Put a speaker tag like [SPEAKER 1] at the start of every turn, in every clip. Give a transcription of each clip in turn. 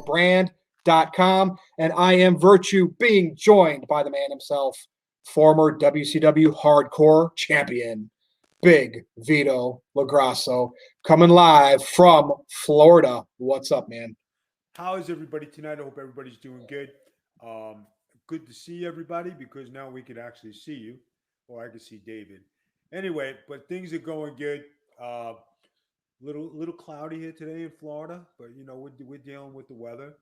[SPEAKER 1] VitoBrand.com. And I am Virtue, being joined by the man himself, former WCW Hardcore Champion, Big Vito LaGrasso, coming live from Florida. What's up, man?
[SPEAKER 2] How is everybody tonight? I hope everybody's doing good. Good to see everybody because now we could actually see you, or I could see David. Anyway, but things are going good. Uh, little cloudy here today in Florida, but we're dealing with the weather,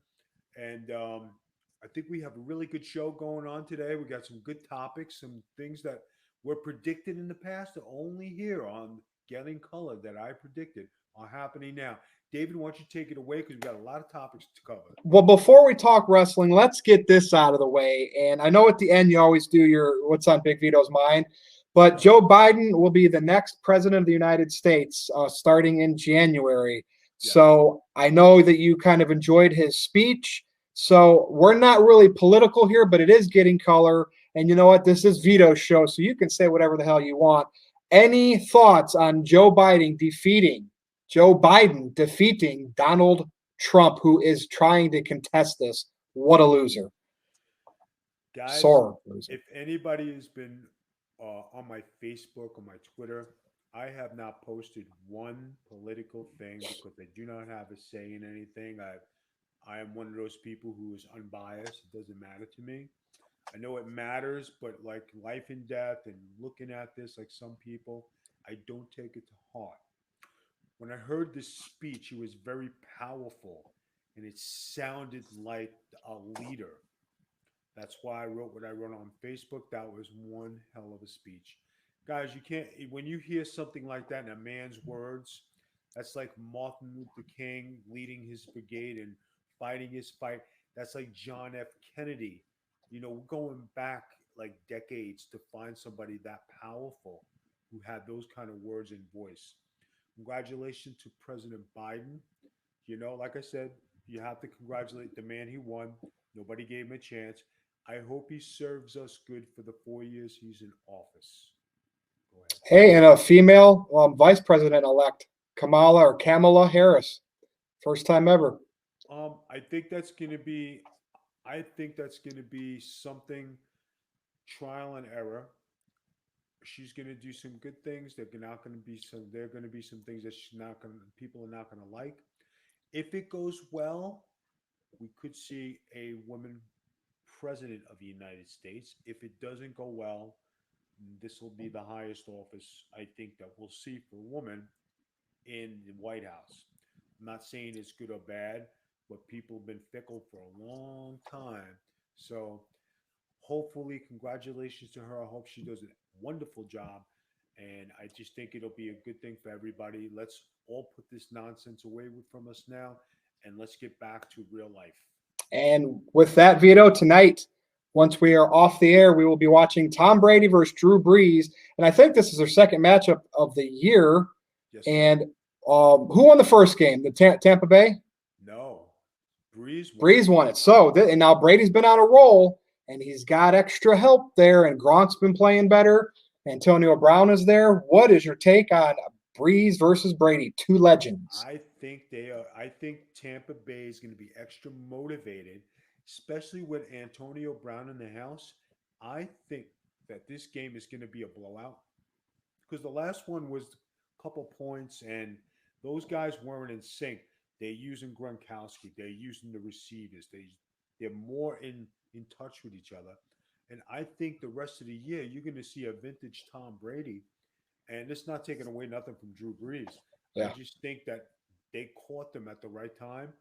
[SPEAKER 2] and I think we have a really good show going on today. We got some good topics, some things that were predicted in the past are only here on Getting Color that I predicted are happening now. David, why don't you take it away because we've got a lot of topics to cover.
[SPEAKER 1] Well, before we talk wrestling, let's get this out of the way. And I know at the end you always do your what's on Big Vito's mind, but Joe Biden will be the next president of the United States starting in January.
[SPEAKER 2] Yes.
[SPEAKER 1] So I know that you kind of enjoyed his speech. So we're not really political here, but it is Getting Color. And you know what? This is Vito's show, so you can say whatever the hell you want. Any thoughts on Joe Biden defeating Donald Trump, who is trying to contest this? What a loser.
[SPEAKER 2] Guys,
[SPEAKER 1] Sore loser.
[SPEAKER 2] if anybody has been on my Facebook or my Twitter, I have not posted one political thing because I do not have a say in anything. I am one of those people who is unbiased. It doesn't matter to me. I know it matters, but like life and death and looking at this like some people, I don't take it to heart. When I heard this speech, it was very powerful and it sounded like a leader. That's why I wrote what I wrote on Facebook. That was one hell of a speech. Guys, you can't, when you hear something like that in a man's words, that's like Martin Luther King leading his brigade and fighting his fight. That's like John F. Kennedy. We're going back like decades to find somebody that powerful who had those kind of words and voice. Congratulations to President Biden. Like I said, you have to congratulate the man. He won. Nobody gave him a chance. I hope he serves us good for the 4 years he's in office. Go ahead.
[SPEAKER 1] Hey, and a female vice president-elect, Kamala Harris. First time ever.
[SPEAKER 2] I think that's going to be. I think that's going to be something trial and error. She's going to do some good things. There are going to be some things that people are not going to like. If it goes well, we could see a woman president of the United States. If it doesn't go well, this will be the highest office I think that we'll see for a woman in the White House. I'm not saying it's good or bad, but people have been fickle for a long time. So hopefully, congratulations to her. I hope she does a wonderful job. And I just think it'll be a good thing for everybody. Let's all put this nonsense away from us now and let's get back to real life.
[SPEAKER 1] And with that, Vito, tonight, once we are off the air, we will be watching Tom Brady versus Drew Brees. And I think this is their second matchup of the year.
[SPEAKER 2] Yes,
[SPEAKER 1] and who won the first game? The Tampa Bay?
[SPEAKER 2] No. Brees
[SPEAKER 1] won it. So, and now Brady's been on a roll, and he's got extra help there, and Gronk's been playing better. Antonio Brown is there. What is your take on Brees versus Brady? Two legends.
[SPEAKER 2] I think I think Tampa Bay is going to be extra motivated, especially with Antonio Brown in the house. I think that this game is going to be a blowout because the last one was a couple points, and those guys weren't in sync. They're using Gronkowski. They're using the receivers. They're more in touch with each other. And I think the rest of the year, you're going to see a vintage Tom Brady. And it's not taking away nothing from Drew Brees.
[SPEAKER 1] Yeah.
[SPEAKER 2] I just think that they caught them at the right time.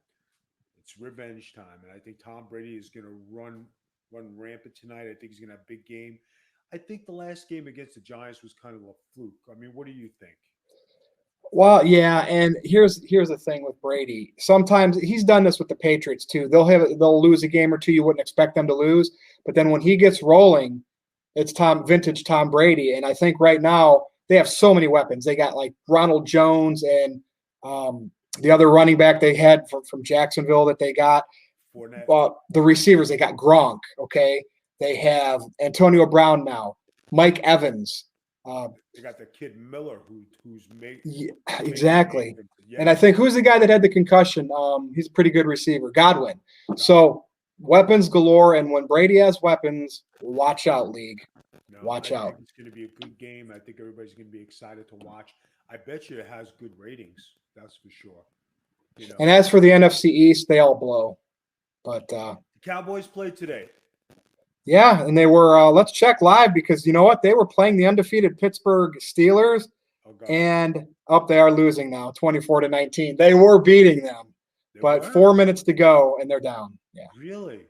[SPEAKER 2] It's revenge time. And I think Tom Brady is going to run rampant tonight. I think he's going to have a big game. I think the last game against the Giants was kind of a fluke. I mean, what do you think?
[SPEAKER 1] Well, yeah, and here's the thing with Brady. Sometimes he's done this with the Patriots too. They'll lose a game or two you wouldn't expect them to lose, but then when he gets rolling, it's vintage Tom Brady. And I think right now they have so many weapons. They got like Ronald Jones and the other running back they had from Jacksonville that they got. The receivers, they got Gronk. Okay, they have Antonio Brown now, Mike Evans.
[SPEAKER 2] They got the kid Miller who's made
[SPEAKER 1] Yeah,
[SPEAKER 2] making
[SPEAKER 1] exactly.
[SPEAKER 2] names.
[SPEAKER 1] And I
[SPEAKER 2] Yes,
[SPEAKER 1] think who's the guy that had the concussion? He's a pretty good receiver, Godwin.
[SPEAKER 2] got it.
[SPEAKER 1] So weapons galore. And when Brady has weapons, watch out, league.
[SPEAKER 2] No, I
[SPEAKER 1] Watch
[SPEAKER 2] think
[SPEAKER 1] out.
[SPEAKER 2] it's going to be a good game. I think everybody's going to be excited to watch. I bet you it has good ratings. That's for sure. You
[SPEAKER 1] And
[SPEAKER 2] know,
[SPEAKER 1] as for the NFC East, they all blow. But
[SPEAKER 2] the Cowboys played today.
[SPEAKER 1] yeah, and they were. Let's check live because you know what? They were playing the undefeated Pittsburgh Steelers,
[SPEAKER 2] Oh God,
[SPEAKER 1] and up they are losing now, 24-19. They were beating them,
[SPEAKER 2] they
[SPEAKER 1] but
[SPEAKER 2] were
[SPEAKER 1] 4 minutes to go, and they're down. Yeah.
[SPEAKER 2] really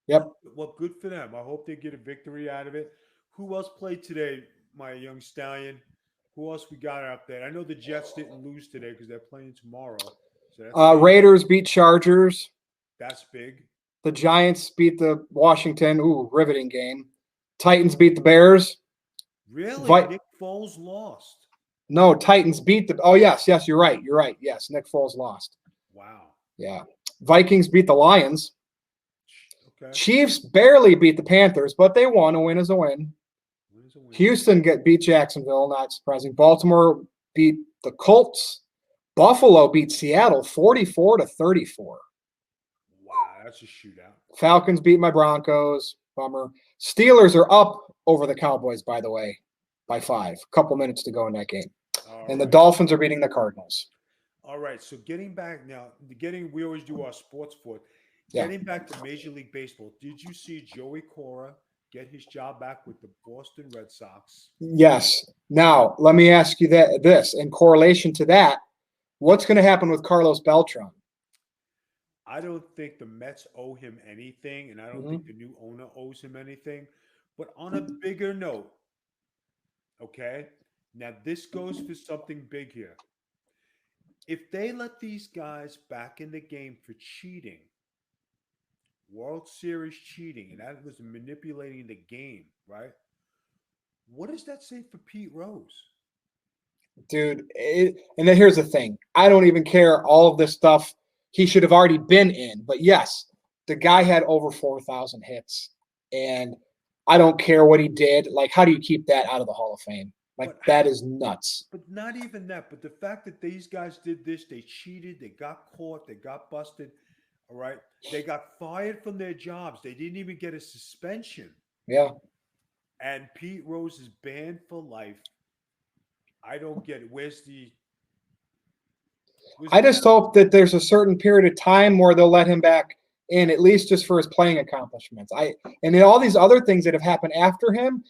[SPEAKER 1] Yep.
[SPEAKER 2] well. Good for them. I hope they get a victory out of it. Who else played today, my young stallion? Who else we got out there? I know the Jets didn't lose today because they're playing tomorrow, so that's big.
[SPEAKER 1] Raiders beat Chargers.
[SPEAKER 2] That's big.
[SPEAKER 1] The Giants beat the Washington. Ooh, riveting game. Titans beat the Bears.
[SPEAKER 2] Really,
[SPEAKER 1] Vi-
[SPEAKER 2] Nick Foles lost.
[SPEAKER 1] no, Titans beat the. Oh yes, yes, you're right. You're right. Yes, Nick Foles lost.
[SPEAKER 2] Wow.
[SPEAKER 1] Yeah. Vikings beat the Lions.
[SPEAKER 2] Okay.
[SPEAKER 1] Chiefs barely beat the Panthers, but they won. A win is a win.
[SPEAKER 2] Win is a win.
[SPEAKER 1] Houston beat Jacksonville, not surprising. Baltimore beat the Colts. Buffalo beat Seattle 44-34.
[SPEAKER 2] Wow, that's a shootout.
[SPEAKER 1] Falcons beat my Broncos. Bummer. Steelers are up over the Cowboys, by the way, by 5. Couple minutes to go in that game.
[SPEAKER 2] All
[SPEAKER 1] And the
[SPEAKER 2] right.
[SPEAKER 1] Dolphins are beating the Cardinals.
[SPEAKER 2] All right. So getting back now, we always do our sports for.
[SPEAKER 1] Yeah.
[SPEAKER 2] Getting back to Major League Baseball, did you see Joey Cora get his job back with the Boston Red Sox?
[SPEAKER 1] Yes. Now, let me ask you this in correlation to that, what's going to happen with Carlos Beltran?
[SPEAKER 2] I don't think the Mets owe him anything, and I don't think the new owner owes him anything. But on a bigger note, okay, now this goes for something big here. If they let these guys back in the game for cheating, World Series cheating, and that was manipulating the game, right? What does that say for Pete Rose?
[SPEAKER 1] Dude, and then here's the thing. I don't even care all of this stuff he should have already been in. But yes, the guy had over 4,000 hits. And I don't care what he did. Like, how do you keep that out of the Hall of Fame? Like,
[SPEAKER 2] But
[SPEAKER 1] that is nuts.
[SPEAKER 2] but not even that. But the fact that these guys did this, they cheated, they got caught, they got busted. All right. They got fired from their jobs. They didn't even get a suspension.
[SPEAKER 1] Yeah.
[SPEAKER 2] And Pete Rose is banned for life. I don't get it.
[SPEAKER 1] I just hope that there's a certain period of time where they'll let him back in, at least just for his playing accomplishments. And then all these other things that have happened after him,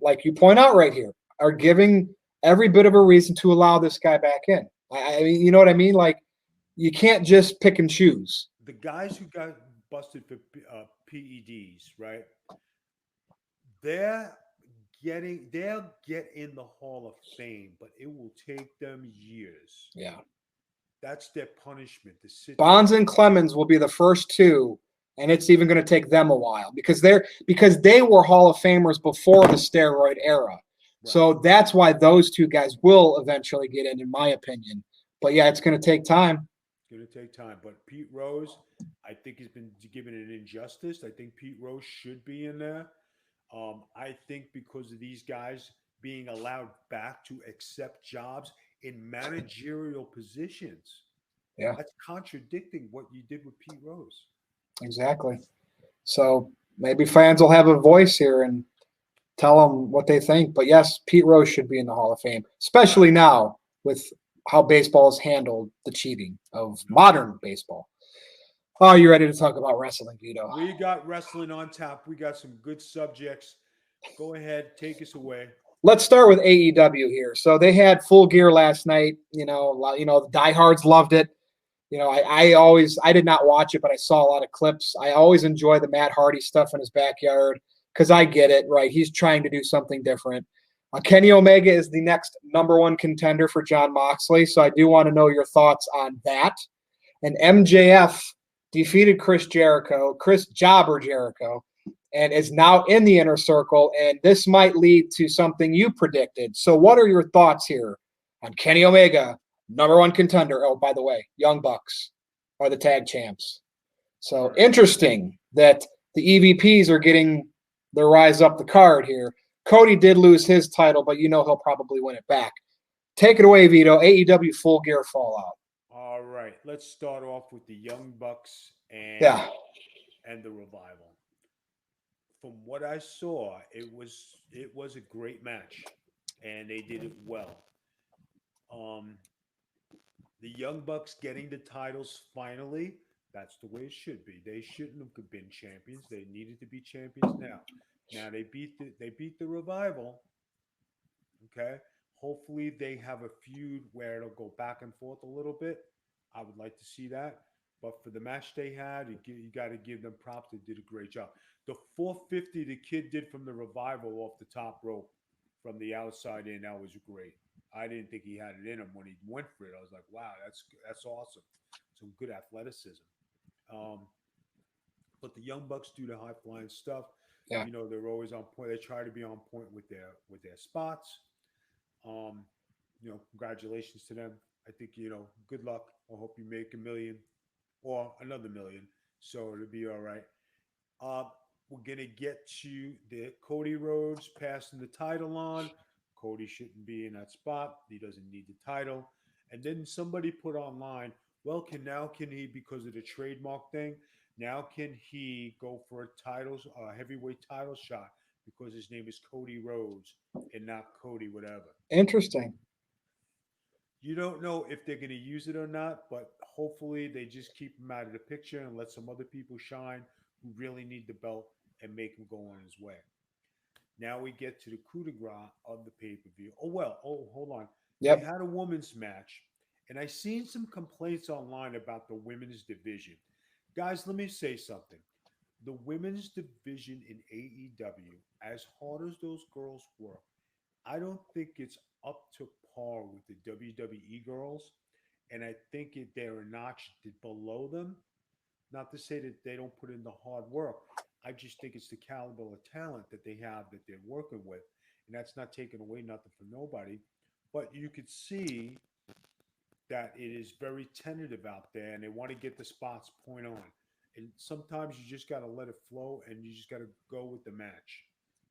[SPEAKER 1] like you point out right here, are giving every bit of a reason to allow this guy back in. I mean, you know what I mean? Like, you can't just pick and choose.
[SPEAKER 2] the guys who got busted for PEDs, right? They'll get in the Hall of Fame, but it will take them years.
[SPEAKER 1] Yeah.
[SPEAKER 2] That's their punishment. To sit
[SPEAKER 1] Bonds
[SPEAKER 2] there.
[SPEAKER 1] and Clemens will be the first two, and it's even going to take them a while because they were Hall of Famers before the steroid era. Right. So that's why those two guys will eventually get in my opinion. But yeah, it's going to take time.
[SPEAKER 2] It's going to take time. But Pete Rose, I think he's been given an injustice. I think Pete Rose should be in there. I think because of these guys being allowed back to accept jobs in managerial positions.
[SPEAKER 1] Yeah.
[SPEAKER 2] That's contradicting what you did with Pete Rose.
[SPEAKER 1] Exactly. So maybe fans will have a voice here and tell them what they think. But yes, Pete Rose should be in the Hall of Fame, especially now with how baseball has handled the cheating of modern baseball. Oh, you ready to talk about wrestling, Vito?
[SPEAKER 2] We got wrestling on tap. We got some good subjects. Go ahead, take us away.
[SPEAKER 1] Let's start with AEW here. So they had Full Gear last night. You know, the diehards loved it. You know, I did not watch it, but I saw a lot of clips. I always enjoy the Matt Hardy stuff in his backyard because I get it, right? He's trying to do something different. Kenny Omega is the next number one contender for Jon Moxley, so I do want to know your thoughts on that. And MJF defeated Chris Jobber Jericho, and is now in the inner circle, and this might lead to something you predicted. So what are your thoughts here on Kenny Omega, number one contender? Oh, by the way, Young Bucks are the tag champs. So interesting that the EVPs are getting their rise up the card here. Cody did lose his title, but he'll probably win it back. Take it away, Vito. AEW Full Gear Fallout.
[SPEAKER 2] All right, let's start off with the Young Bucks
[SPEAKER 1] Yeah,
[SPEAKER 2] and the Revival. From what I saw, it was a great match, and they did it well. Um, the Young Bucks getting the titles finally. That's the way it should be. They shouldn't have been champions. They needed to be champions now. Now they beat the Revival. Okay. Hopefully they have a feud where it'll go back and forth a little bit. I would like to see that. But for the match they had, you got to give them props. They did a great job. The 450 the kid did from the Revival off the top rope from the outside in, that was great. I didn't think he had it in him when he went for it. I was like, wow, that's awesome. Some good athleticism. Um, but the Young Bucks do the high flying stuff.
[SPEAKER 1] yeah.
[SPEAKER 2] They're always on point. They try to be on point with their spots. Um, congratulations to them. I think good luck. I hope you make a million or another million, so it'll be all right. Uh, we're gonna get to the Cody Rhodes passing the title on. Cody shouldn't be in that spot. He doesn't need the title. And then somebody put online, well, can he, because of the trademark thing, now can he go for a heavyweight title shot because his name is Cody Rhodes and not Cody whatever.
[SPEAKER 1] Interesting.
[SPEAKER 2] You don't know if they're going to use it or not, but hopefully they just keep him out of the picture and let some other people shine who really need the belt and make him go on his way. Now we get to the coup de grace of the pay per view. Oh, well, hold on. They
[SPEAKER 1] Yep.
[SPEAKER 2] had a women's match, and I seen some complaints online about the women's division. Guys, let me say something. The women's division in AEW, as hard as those girls work, I don't think it's up to par with the WWE girls, and I think they're a notch below them. Not to say that they don't put in the hard work. I just think it's the caliber of talent that they have that they're working with, and that's not taking away nothing from nobody. But you could see that it is very tentative out there, and they want to get the spots point on. And sometimes you just got to let it flow, and you just got to go with the match.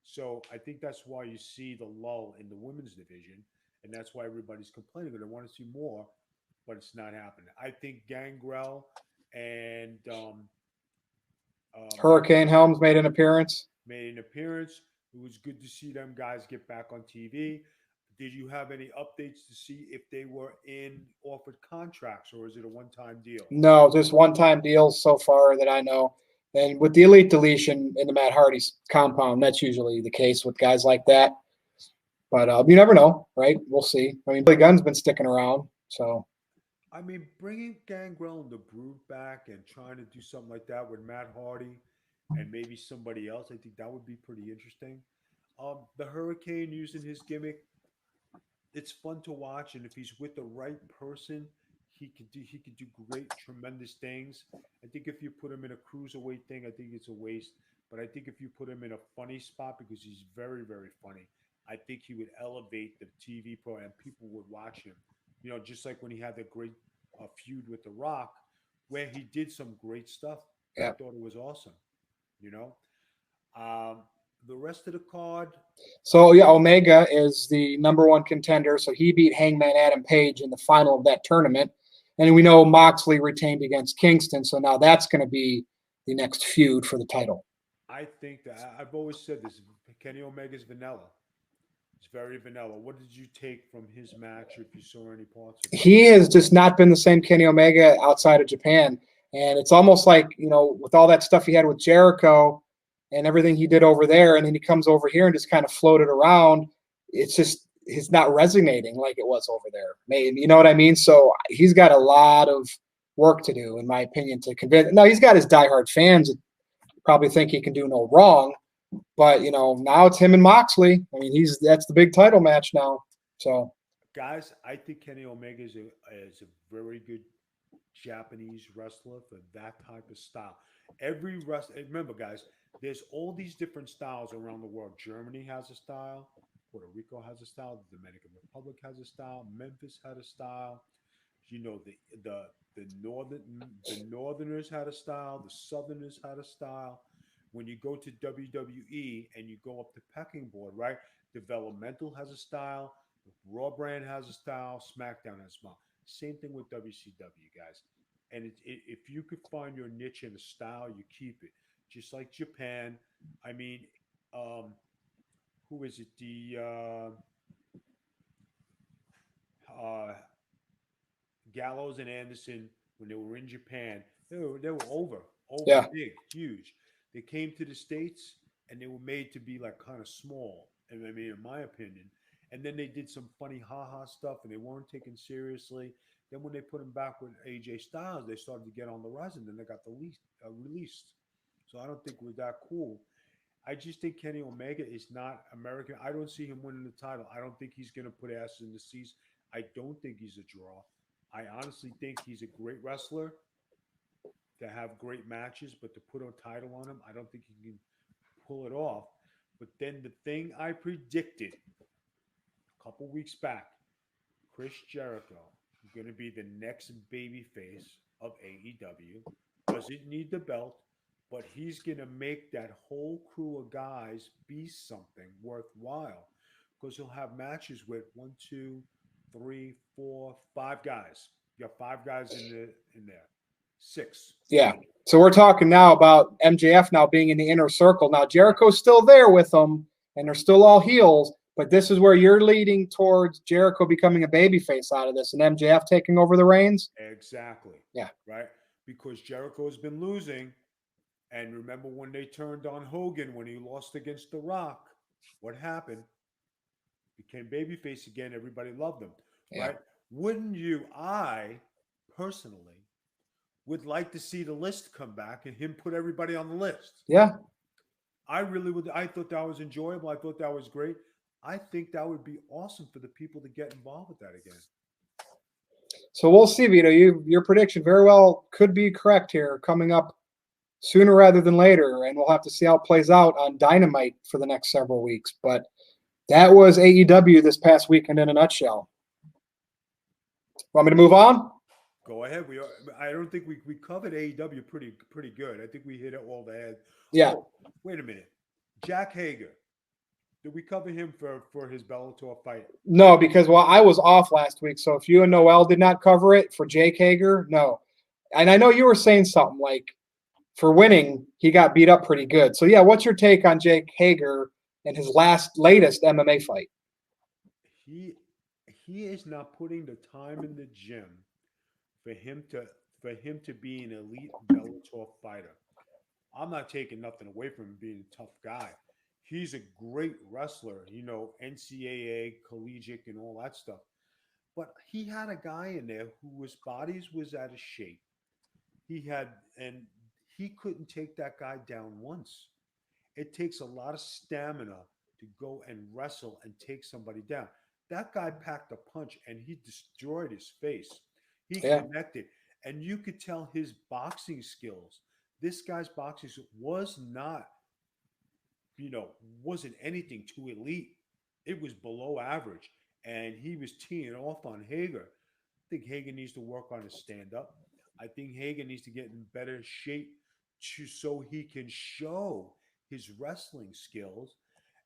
[SPEAKER 2] So I think that's why you see the lull in the women's division, and that's why everybody's complaining. They want to see more, but it's not happening. I think Gangrel and
[SPEAKER 1] Hurricane
[SPEAKER 2] Memphis
[SPEAKER 1] Helms made an appearance.
[SPEAKER 2] made an appearance. It was good to see them guys get back on TV. Did you have any updates to see if they were in offered contracts, or is it a one-time deal?
[SPEAKER 1] No, just one-time deals so far that I know. And with the elite deletion in the Matt Hardy's compound, that's usually the case with guys like that. But you never know, right? We'll see. I mean, Billy Gunn's been sticking around, so
[SPEAKER 2] I mean, bringing Gangrel and the Brood back and trying to do something like that with Matt Hardy and maybe somebody else, I think that would be pretty interesting. The Hurricane using his gimmick, it's fun to watch, and if he's with the right person, he could do great, tremendous things. I think if you put him in a cruiserweight thing, I think it's a waste. But I think if you put him in a funny spot because he's very very funny, I think he would elevate the TV pro and people would watch him. Just like when he had that great feud with The Rock, where he did some great stuff. I
[SPEAKER 1] yeah.
[SPEAKER 2] thought it was awesome. You know, um, the rest of the card,
[SPEAKER 1] So yeah, Omega is the number one contender. So he beat Hangman Adam Page in the final of that tournament, and we know Moxley retained against Kingston. So now that's going to be the next feud for the title.
[SPEAKER 2] I think that I've always said this. Kenny Omega's vanilla. It's very vanilla. What did you take from his match, if you saw any parts of it?
[SPEAKER 1] He has just not been the same Kenny Omega outside of Japan. And it's almost like, with all that stuff he had with Jericho and everything he did over there, and then he comes over here and just kind of floated around. It's not resonating like it was over there. Maybe, you know what I mean? So he's got a lot of work to do, in my opinion, to convince. Now, he's got his diehard fans that probably think he can do no wrong. But, now it's him and Moxley. I mean, that's the big title match now. So,
[SPEAKER 2] Guys, I think Kenny Omega is a very good Japanese wrestler for that type of style. Remember, guys, there's all these different styles around the world. Germany has a style. Puerto Rico has a style. The Dominican Republic has a style. Memphis had a style. The northerners had a style. The southerners had a style. When you go to WWE and you go up the pecking board, right? Developmental has a style, Raw brand has a style, SmackDown has a style. Same thing with WCW, guys. And if you could find your niche in a style, you keep it. Just like Japan. I mean, um, who is it? The uh, Gallows and Anderson, when they were in Japan, they were over
[SPEAKER 1] Yeah.
[SPEAKER 2] big, huge. They came to the States and they were made to be like kind of small. And I mean, in my opinion. And then they did some funny haha stuff and they weren't taken seriously. Then when they put them back with AJ Styles, they started to get on the rise and then they got released. So I don't think we're that cool. I just think Kenny Omega is not American. I don't see him winning the title. I don't think he's going to put asses in the seats. I don't think he's a draw. I honestly think he's a great wrestler to have great matches, but to put a title on him, I don't think he can pull it off. But then the thing I predicted a couple weeks back, Chris Jericho going to be the next babyface of AEW. Doesn't need the belt, but he's going to make that whole crew of guys be something worthwhile because he'll have matches with one, two, three, four, five guys. You got five guys in there. Six.
[SPEAKER 1] Yeah. So we're talking now about MJF now being in the inner circle. Now Jericho's still there with them, and they're still all heels. But this is where you're leading towards Jericho becoming a babyface out of this, and MJF taking over the reins.
[SPEAKER 2] Exactly.
[SPEAKER 1] Yeah.
[SPEAKER 2] Right. Because Jericho's been losing, and remember when they turned on Hogan when he lost against The Rock? What happened? Became babyface again. Everybody loved him.
[SPEAKER 1] Yeah.
[SPEAKER 2] Right? Wouldn't you? I personally would like to see the list come back and him put everybody on the list.
[SPEAKER 1] Yeah.
[SPEAKER 2] I really would. I thought that was enjoyable. I thought that was great. I think that would be awesome for the people to get involved with that again.
[SPEAKER 1] So we'll see, Vito. Your prediction very well could be correct here, coming up sooner rather than later, and we'll have to see how it plays out on Dynamite for the next several weeks. But that was AEW this past weekend in a nutshell. Want me to move on?
[SPEAKER 2] Go ahead. I don't think we covered AEW pretty good. I think we hit it all the head.
[SPEAKER 1] Yeah.
[SPEAKER 2] Oh, wait a minute. Jack Hager. Did we cover him for his Bellator fight?
[SPEAKER 1] No, because I was off last week. So if you and Noel did not cover it for Jake Hager, no. And I know you were saying something like for winning, he got beat up pretty good. So yeah, what's your take on Jake Hager and his latest MMA fight?
[SPEAKER 2] He is not putting the time in the gym for him to be an elite Bellator fighter. I'm not taking nothing away from him being a tough guy. He's a great wrestler, NCAA, collegiate, and all that stuff. But he had a guy in there whose bodies was out of shape. And he couldn't take that guy down once. It takes a lot of stamina to go and wrestle and take somebody down. That guy packed a punch and he destroyed his face. He connected. And you could tell his boxing skills. This guy's boxing was not, wasn't anything too elite. It was below average. And he was teeing off on Hager. I think Hager needs to work on his stand-up. I think Hager needs to get in better shape so he can show his wrestling skills.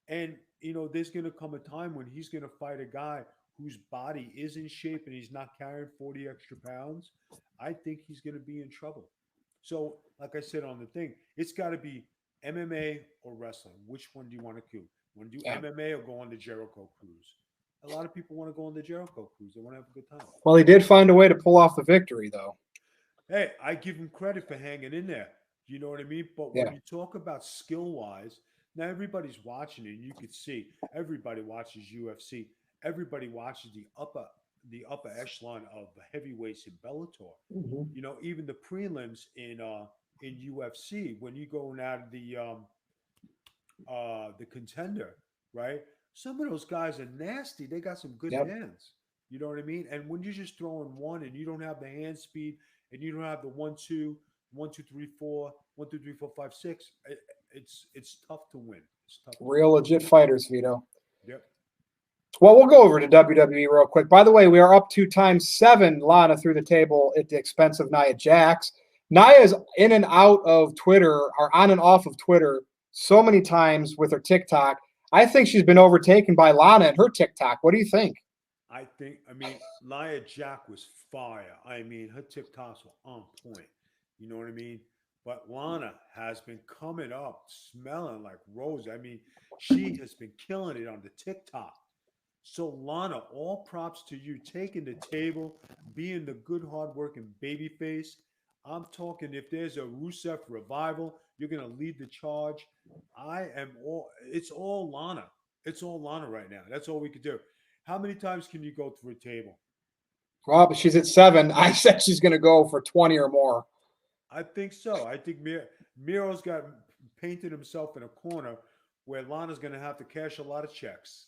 [SPEAKER 2] And, there's going to come a time when he's going to fight a guy whose body is in shape and he's not carrying 40 extra pounds. I think he's going to be in trouble. So, like I said on the thing, it's got to be MMA or wrestling. Which one do you want to do? Want to do MMA or go on the Jericho cruise? A lot of people want to go on the Jericho cruise. They want to have a good time.
[SPEAKER 1] Well, he did find a way to pull off the victory, though.
[SPEAKER 2] Hey, I give him credit for hanging in there. You know what I mean? But when you talk about skill-wise, now everybody's watching it. You could see everybody watches UFC. Everybody watches the upper echelon of the heavyweights in Bellator.
[SPEAKER 1] Mm-hmm.
[SPEAKER 2] Even the prelims in UFC when you go out of the contender, right? Some of those guys are nasty. They got some good hands. You know what I mean? And when you're just throwing one and you don't have the hand speed and you don't have the 1, 2, 1, 2, 3, 4, 1, 2, 3, 4, 5, 6, it's tough to win. It's tough.
[SPEAKER 1] Real legit fighters, Vito.
[SPEAKER 2] Yep.
[SPEAKER 1] Well, we'll go over to WWE real quick. By the way, we are up to ×7 Lana through the table at the expense of Nia Jax. Naya's in and out of Twitter or on and off of Twitter so many times with her TikTok. I think she's been overtaken by Lana and her TikTok. What do you think?
[SPEAKER 2] I mean, Nia Jack was fire. I mean, her TikToks were on point. You know what I mean? But Lana has been coming up smelling like rose. I mean, she has been killing it on the TikTok. So Lana, all props to you taking the table, being the good, hardworking baby face. I'm talking if there's a Rusev revival, you're gonna lead the charge. I am all. It's all Lana. It's all Lana right now. That's all we could do. How many times can you go through a table?
[SPEAKER 1] Well, but she's at 7. I said she's going to go for 20 or more.
[SPEAKER 2] I think so. I think Miro's got painted himself in a corner where Lana's going to have to cash a lot of checks.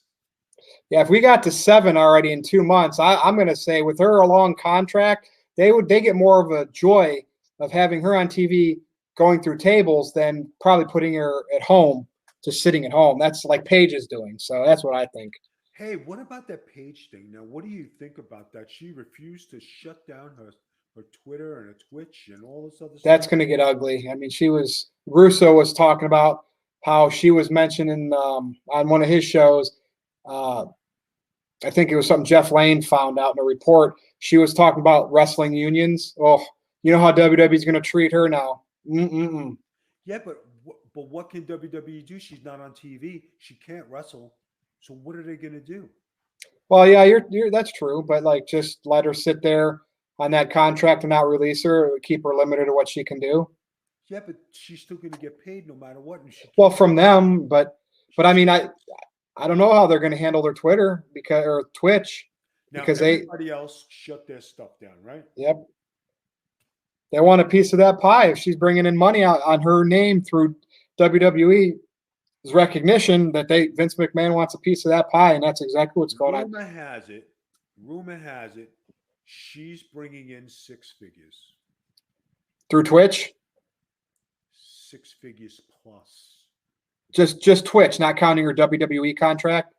[SPEAKER 1] Yeah, if we got to 7 already in 2 months, I'm going to say with her a long contract, they get more of a joy of having her on TV going through tables than probably putting her at home, just sitting at home. That's like Paige is doing. So that's what I think.
[SPEAKER 2] Hey, what about that Page thing? Now, what do you think about that? She refused to shut down her Twitter and her Twitch and all this other
[SPEAKER 1] That's
[SPEAKER 2] stuff.
[SPEAKER 1] going to get ugly. I mean, Russo was talking about how she was mentioning on one of his shows. Uh, I think it was something Jeff Lane found out in a report. She was talking about wrestling unions. Oh, you know how WWE's going to treat her now. Mm-mm-mm.
[SPEAKER 2] Yeah, but what can WWE do? She's not on TV. She can't wrestle. So what are they going to do?
[SPEAKER 1] Well, yeah, you're that's true, but like just let her sit there on that contract and not release her, keep her limited to what she can do.
[SPEAKER 2] Yeah, but she's still going to get paid no matter what. And
[SPEAKER 1] Well, from them, but I mean, I don't know how they're going to handle their Twitter or Twitch
[SPEAKER 2] now
[SPEAKER 1] because
[SPEAKER 2] everybody else shut their stuff down, right?
[SPEAKER 1] yep, they want a piece of that pie. If she's bringing in money out on her name through WWE's recognition that Vince McMahon wants a piece of that pie, and that's exactly what's going on.
[SPEAKER 2] Rumor has it, she's bringing in 6 figures.
[SPEAKER 1] Through Twitch?
[SPEAKER 2] 6 figures plus.
[SPEAKER 1] Just Twitch, not counting her WWE contract.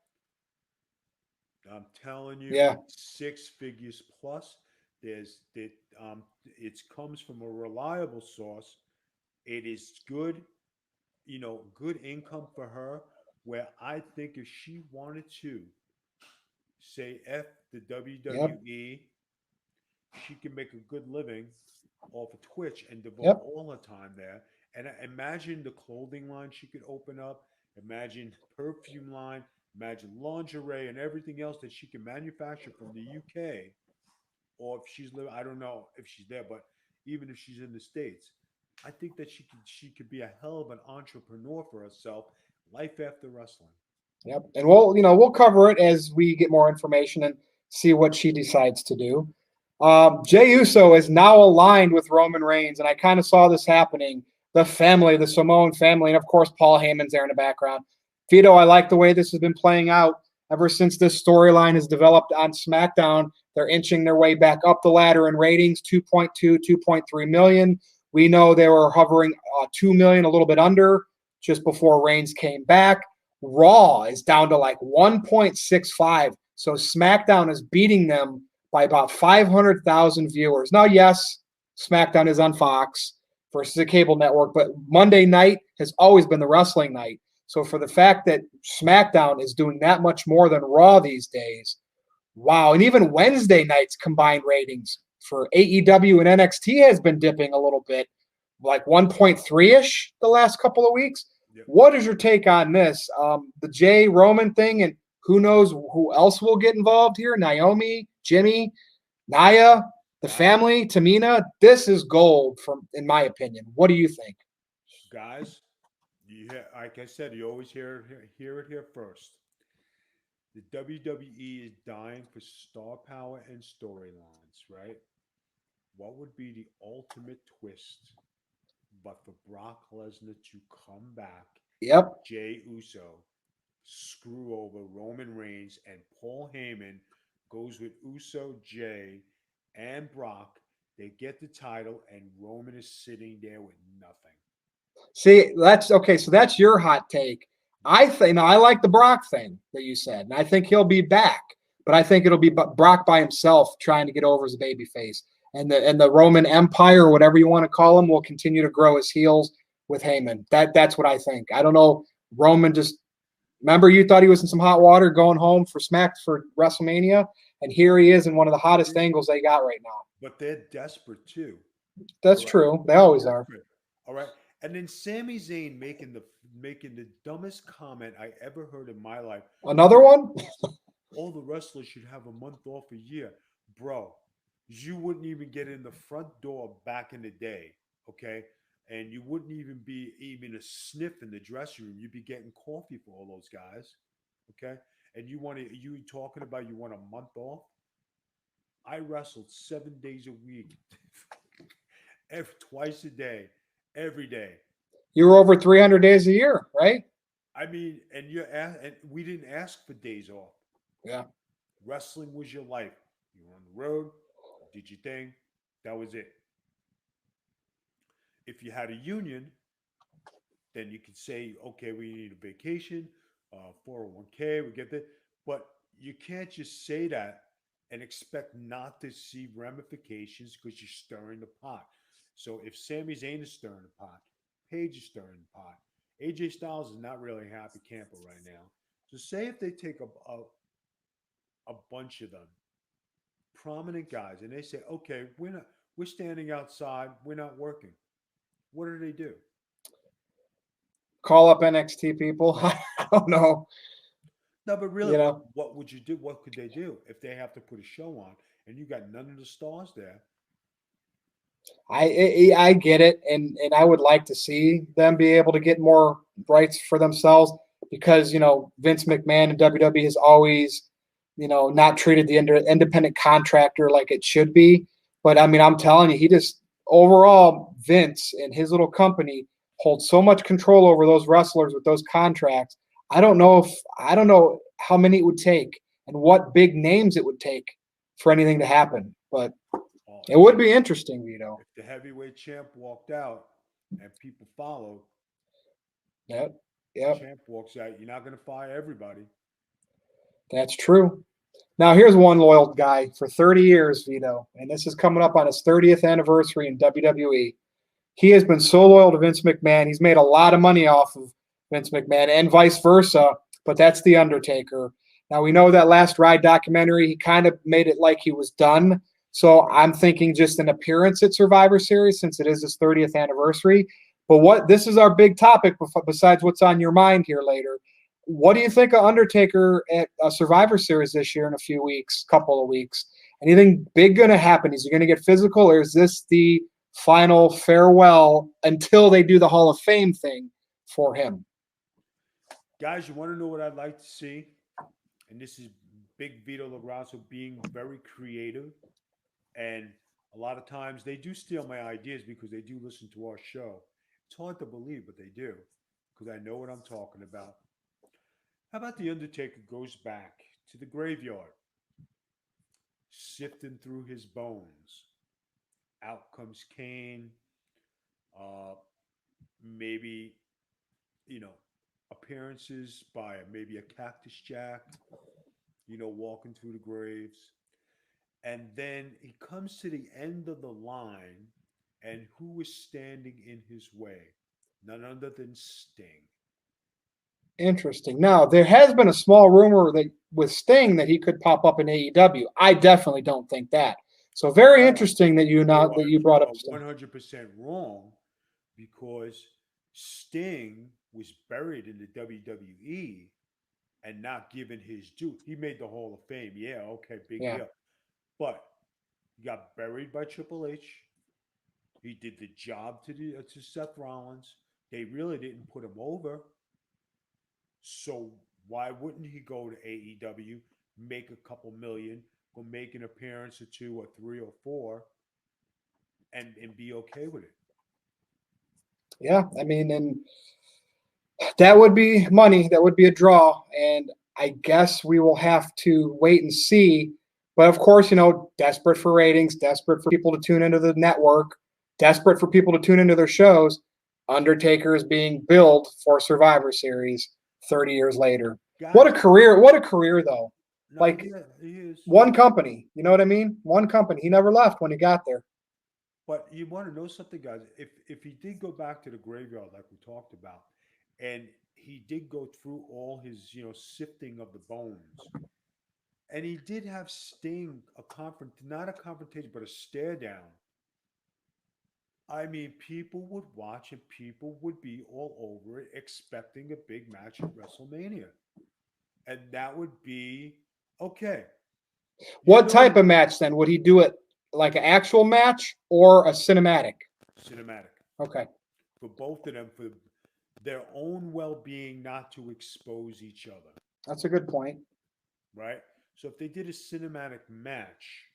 [SPEAKER 2] I'm telling you,
[SPEAKER 1] yeah,
[SPEAKER 2] 6 figures plus. It comes from a reliable source. It is good, good income for her. Where I think if she wanted to say F the WWE, she can make a good living off of Twitch and devote all her time there. And imagine the clothing line she could open up. Imagine the perfume line. Imagine lingerie and everything else that she can manufacture from the UK. Or if she's living, I don't know if she's there, but even if she's in the States, I think that she could be a hell of an entrepreneur for herself. Life after wrestling.
[SPEAKER 1] Yep, and we'll cover it as we get more information and see what she decides to do. Jey Uso is now aligned with Roman Reigns, and I kind of saw this happening. The family, the Samoan family, and of course Paul Heyman's there in the background. Vito, I like the way this has been playing out ever since this storyline has developed on SmackDown. They're inching their way back up the ladder in ratings, 2.2, 2.3 million. We know they were hovering 2 million, a little bit under, just before Reigns came back. Raw is down to like 1.65. So SmackDown is beating them by about 500,000 viewers. Now, yes, SmackDown is on Fox versus a cable network, but Monday night has always been the wrestling night. So for the fact that SmackDown is doing that much more than Raw these days, wow. And even Wednesday night's combined ratings for AEW and NXT has been dipping a little bit, like 1.3-ish the last couple of weeks. Yep. What is your take on this? The Jey Roman thing, and who knows who else will get involved here? Naomi, Jimmy, Nia, the family, Tamina. This is gold, in my opinion. What do you think?
[SPEAKER 2] Guys, like I said, you always hear it here first. The WWE is dying for star power and storylines, right? What would be the ultimate twist but for Brock Lesnar to come back?
[SPEAKER 1] Yep.
[SPEAKER 2] Jey Uso screw over Roman Reigns, and Paul Heyman goes with Uso, Jey, and Brock. They get the title, and Roman is sitting there with nothing.
[SPEAKER 1] See, that's okay. So that's your hot take. I like the Brock thing that you said, and I think he'll be back. But I think it'll be Brock by himself trying to get over as a babyface. and the Roman Empire, or whatever you want to call him, will continue to grow his heels with Heyman. That's what I think. I don't know. Roman just remember you thought he was in some hot water going home for WrestleMania, and here he is in one of the hottest angles they got right now.
[SPEAKER 2] But they're desperate too.
[SPEAKER 1] That's true. They always are.
[SPEAKER 2] All right. And then Sami Zayn making the dumbest comment I ever heard in my life.
[SPEAKER 1] Another one?
[SPEAKER 2] All the wrestlers should have a month off a year. Bro, you wouldn't even get in the front door back in the day, okay? And you wouldn't even be even a sniff in the dressing room. You'd be getting coffee for all those guys, okay? And you talking about you want a month off? I wrestled 7 days a week, twice a day, every day.
[SPEAKER 1] You were over 300 days a year, right?
[SPEAKER 2] I mean, and we didn't ask for days off.
[SPEAKER 1] Yeah.
[SPEAKER 2] Wrestling was your life. You were on the road, did your thing, that was it. If you had a union, then you could say, okay, we need a vacation, 401k, we get that. But you can't just say that and expect not to see ramifications because you're stirring the pot. So if Sami Zayn is stirring the pot, Paige is stirring the pot, AJ Styles is not really a happy camper right now. So say if they take a bunch of them, prominent guys, and they say, okay, we're standing outside, we're not working. What do?
[SPEAKER 1] Call up NXT people. I don't know.
[SPEAKER 2] No, but really, what would you do? What could they do if they have to put a show on and you got none of the stars there?
[SPEAKER 1] I get it, and I would like to see them be able to get more rights for themselves because Vince McMahon and WWE has always not treated the independent contractor like it should be. But I mean, I'm telling you, he just overall Vince and his little company holds so much control over those wrestlers with those contracts. I don't know how many it would take and what big names it would take for anything to happen, but it would be interesting, Vito.
[SPEAKER 2] If the heavyweight champ walked out and people followed,
[SPEAKER 1] Yep.
[SPEAKER 2] Champ walks out, you're not going to fire everybody.
[SPEAKER 1] That's true. Now, here's one loyal guy for 30 years, Vito, and this is coming up on his 30th anniversary in WWE. He has been so loyal to Vince McMahon. He's made a lot of money off of Vince McMahon and vice versa, but that's The Undertaker. Now, we know that Last Ride documentary, he kind of made it like he was done. So I'm thinking just an appearance at Survivor Series since it is his 30th anniversary. But this is our big topic besides what's on your mind here later. What do you think of Undertaker at Survivor Series this year in a couple of weeks? Anything big going to happen? Is he going to get physical, or is this the final farewell until they do the Hall of Fame thing for him?
[SPEAKER 2] Guys, you want to know what I'd like to see? And this is Big Vito LaGrasso being very creative. And a lot of times they do steal my ideas because they do listen to our show. It's hard to believe, but they do because I know what I'm talking about. How about The Undertaker goes back to the graveyard, sifting through his bones? Out comes Kane. Maybe, appearances by maybe a Cactus Jack, walking through the graves. And then he comes to the end of the line, and who is standing in his way? None other than Sting.
[SPEAKER 1] Interesting. Now, there has been a small rumor that with Sting that he could pop up in AEW. I definitely don't think that. So very interesting that you brought up Sting.
[SPEAKER 2] 100% wrong, because Sting was buried in the WWE and not given his due. He made the Hall of Fame. Yeah, okay, big deal. But he got buried by Triple H. He did the job to Seth Rollins. They really didn't put him over. So why wouldn't he go to AEW, make a couple million, go make an appearance or 2 or 3 or 4, and be okay with it?
[SPEAKER 1] Yeah, I mean, and that would be money. That would be a draw. And I guess we will have to wait and see. But of course, desperate for ratings, desperate for people to tune into the network, desperate for people to tune into their shows. Undertaker is being billed for Survivor Series 30 years later. What a career, though.
[SPEAKER 2] No,
[SPEAKER 1] Like
[SPEAKER 2] yeah, he is.
[SPEAKER 1] one company. You know what I mean? One company. He never left when he got there.
[SPEAKER 2] But you want to know something, guys? If he did go back to the graveyard like we talked about, and he did go through all his sifting of the bones, and he did have Sting not a confrontation, but a stare down. I mean, people would watch and people would be all over it, expecting a big match at WrestleMania, and that would be okay. You
[SPEAKER 1] What
[SPEAKER 2] know,
[SPEAKER 1] type of match then? Would he do it like an actual match or a cinematic?
[SPEAKER 2] cinematic
[SPEAKER 1] Okay,
[SPEAKER 2] for both of them for their own well-being, not to expose each other,
[SPEAKER 1] that's a good point.
[SPEAKER 2] right? So if they did a cinematic match,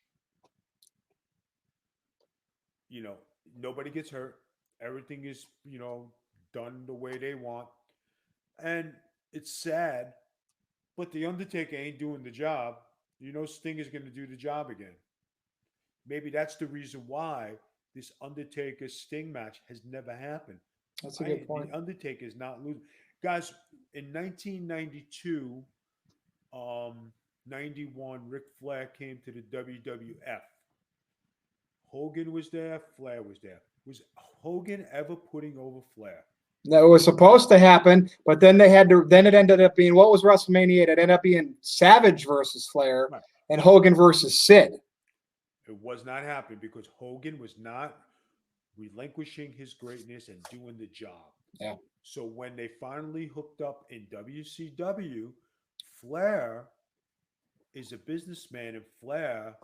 [SPEAKER 2] you know, nobody gets hurt, everything is done the way they want, and it's sad, but the Undertaker ain't doing the job. Sting is going to do the job again. Maybe that's the reason why this Undertaker Sting match has never happened.
[SPEAKER 1] That's a good
[SPEAKER 2] The
[SPEAKER 1] point.
[SPEAKER 2] Undertaker is not losing. Guys, in 1992, 91, Ric Flair came to the WWF. Hogan was there, Flair was there. Was Hogan ever putting over Flair?
[SPEAKER 1] No, it was supposed to happen, but then they had to. Then it ended up being what was WrestleMania? It ended up being Savage versus Flair
[SPEAKER 2] Right.
[SPEAKER 1] and Hogan versus Sid.
[SPEAKER 2] It was not happening because Hogan was not relinquishing his greatness and doing the job.
[SPEAKER 1] Yeah,
[SPEAKER 2] So when they finally hooked up in WCW, Flair is a businessman, and Flair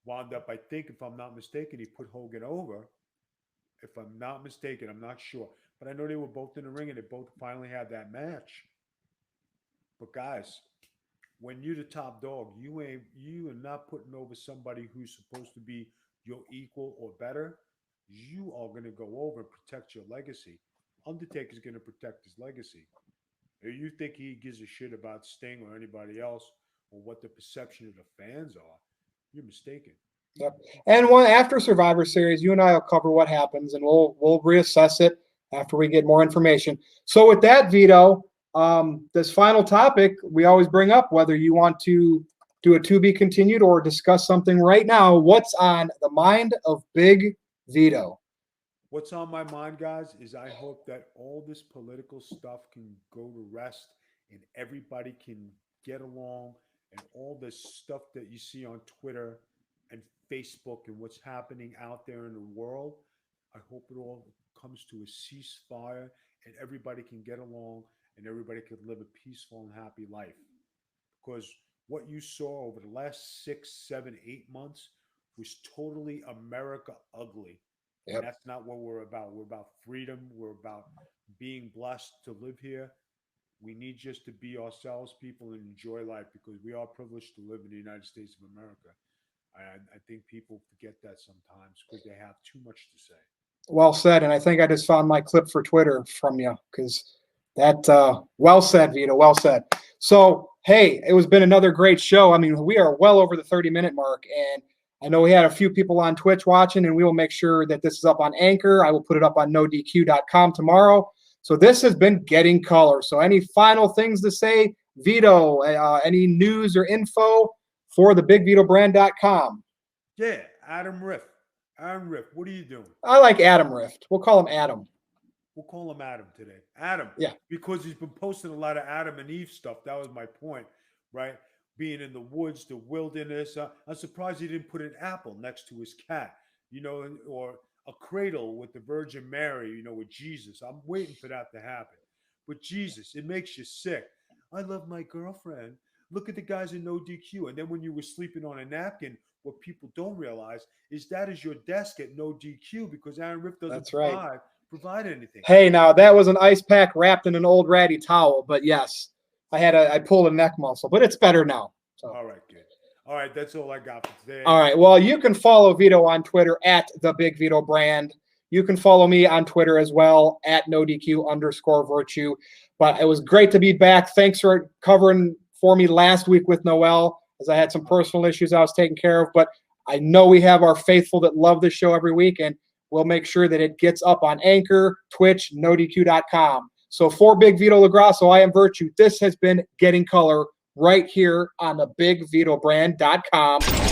[SPEAKER 2] wound up, I think, if I'm not mistaken, he put Hogan over. If I'm not mistaken, I'm not sure. But I know they were both in the ring and they both finally had that match. But guys, when you're the top dog, you are not putting over somebody who's supposed to be your equal or better. You are going to go over and protect your legacy. Undertaker's going to protect his legacy. If you think he gives a shit about Sting or anybody else or what the perception of the fans are, you're mistaken.
[SPEAKER 1] yep. And one after Survivor Series, you and I will cover what happens, and we'll reassess it after we get more information. So with that, Vito, this final topic we always bring up, whether you want to do a to be continued or discuss something right now. What's on the mind of Big Vito?
[SPEAKER 2] What's on my mind, guys, is I hope that all this political stuff can go to rest and everybody can get along, and all this stuff that you see on Twitter and Facebook and what's happening out there in the world. I hope it all comes to a ceasefire and everybody can get along and everybody can live a peaceful and happy life. Because what you saw over the last 6, 7, 8 months was totally America ugly. And
[SPEAKER 1] Yep.
[SPEAKER 2] that's not what we're about. We're about freedom. We're about being blessed to live here. We need just to be ourselves, people, and enjoy life because we are privileged to live in the United States of America. I think people forget that sometimes because they have too much to say.
[SPEAKER 1] Well said. And I think I just found my clip for Twitter from you because that, well said, Vito. Well said. So, hey, it was been another great show. I mean, we are well over the 30-minute mark. And I know we had a few people on Twitch watching, and we will make sure that this is up on Anchor. I will put it up on nodq.com tomorrow. So this has been Getting Color. So any final things to say, Vito, any news or info for the bigvitobrand.com?
[SPEAKER 2] Yeah, Adam Riff. Adam Riff, what are you doing?
[SPEAKER 1] I like Adam Rift. We'll call him Adam.
[SPEAKER 2] We'll call him Adam today. Adam.
[SPEAKER 1] Yeah.
[SPEAKER 2] Because he's been posting a lot of Adam and Eve stuff. That was my point, right? Being in the woods, the wilderness. I'm surprised he didn't put an apple next to his cat, or a cradle with the Virgin Mary, with Jesus. I'm waiting for that to happen. But Jesus, it makes you sick. I love my girlfriend. Look at the guys in No DQ. And then when you were sleeping on a napkin, what people don't realize is that is your desk at No DQ because Aaron Riff doesn't
[SPEAKER 1] That's right.
[SPEAKER 2] provide anything.
[SPEAKER 1] Hey, now that was an ice pack wrapped in an old ratty towel, but yes, I pulled a neck muscle, but it's better now. So.
[SPEAKER 2] All right, good. All right, that's all I got for today.
[SPEAKER 1] All right. Well, you can follow Vito on Twitter at the Big Vito Brand. You can follow me on Twitter as well at NoDQ_Virtue. But it was great to be back. Thanks for covering for me last week with Noel, as I had some personal issues I was taking care of. But I know we have our faithful that love this show every week, and we'll make sure that it gets up on Anchor, Twitch, NoDQ.com. So for Big Vito LaGrasso, I am Virtue. This has been Getting Color. right here on the bigvitobrand.com.